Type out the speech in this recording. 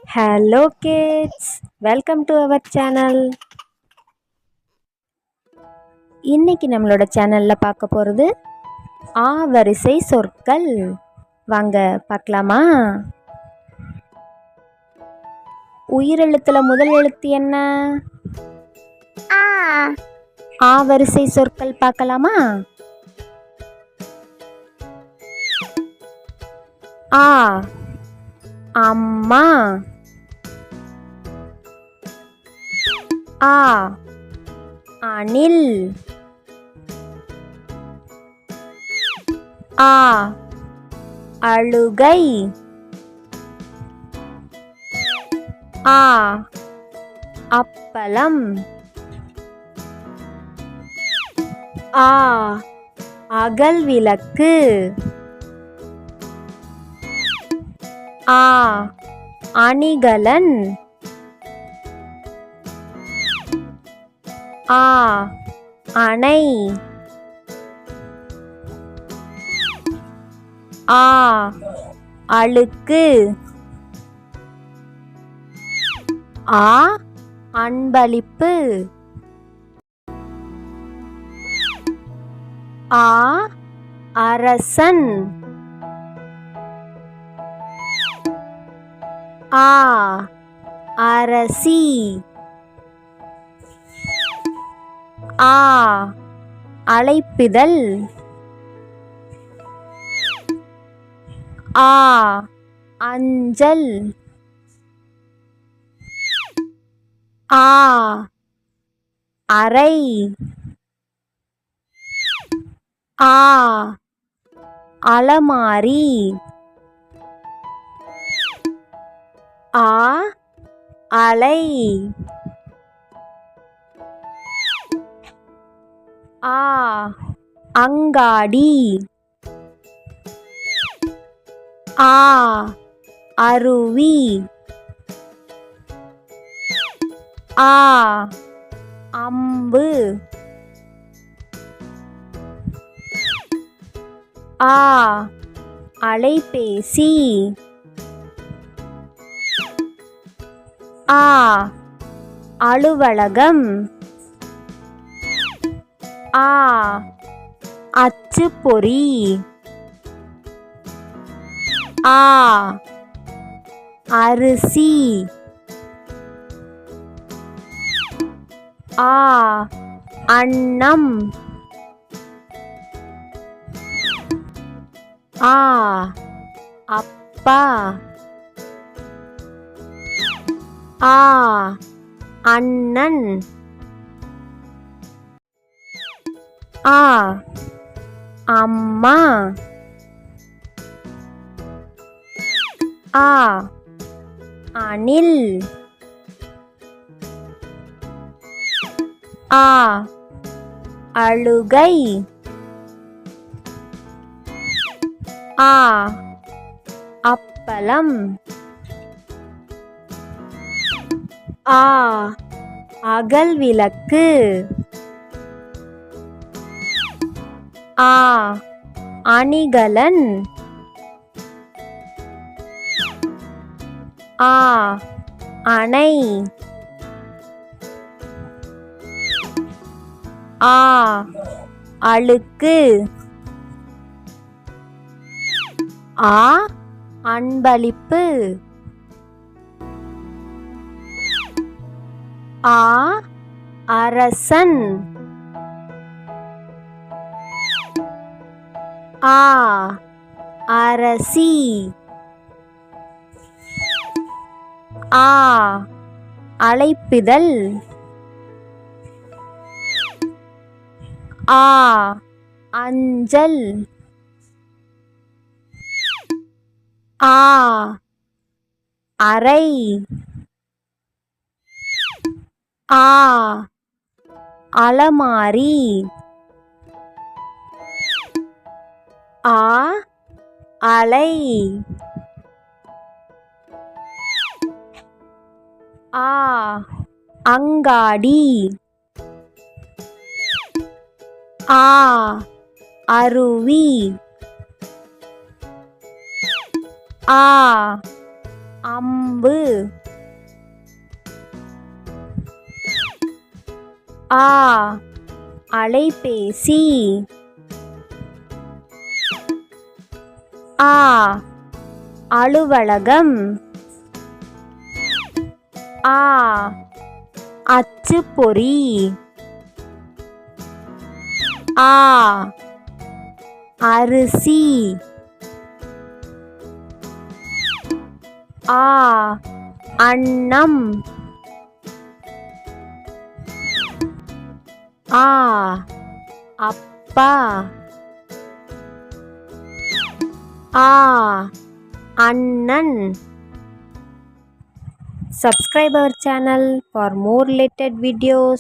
Hello kids, welcome to our channel. இன்னைக்கு நம்மளோட சேனலில் பார்க்க போகிறது ஆ வரிசை சொற்கள். வாங்க பார்க்கலாமா? உயிரெழுத்தில் முதல் எழுத்து என்ன? ஆ. ஆ வரிசை சொற்கள் பார்க்கலாமா? ஆ அம்மா. ஆ அணில். ஆ அழுகை. ஆ அப்பளம். ஆ அகல் விளக்கு. ஆ அணிகலன். ஆ அணை. ஆ அழுக்கு. ஆ அன்பளிப்பு. ஆ அரசன். ஆ அரசி. ஆ அழைப்பிதழ். ஆ அஞ்சல். ஆ அறை. ஆ அலமாரி. ஆ அலை. ஆ அங்காடி. ஆ அருவி. ஆ அம்பு. ஆ அலைபேசி. ஆ அலுவலகம். ஆ அச்சுப்பொறி. ஆ அரிசி. ஆ அன்னம். ஆ அப்பா. ஆ அண்ணன். ஆ அம்மா. ஆ அணில். ஆ அழுகை. ஆ அப்பளம். ஆ அகல் விளக்கு. ஆ அணிகலன். ஆ அணை. ஆ அழுக்கு. ஆ அன்பளிப்பு. ஆ அரசன். ஆ அரசி. ஆ அழைப்பிதழ். ஆ அஞ்சல். ஆ அறை. ஆ அலமாரி. ஆ அலை. ஆ அங்காடி. ஆ அருவி. ஆ அம்பு. ஆ அலைபேசி. ஆ அலுவலகம். ஆ அச்சுப்பொறி. ஆ அரிசி. ஆ அன்னம். ஆ அப்பா. ஆ அண்ணன். Subscribe our channel for more related videos.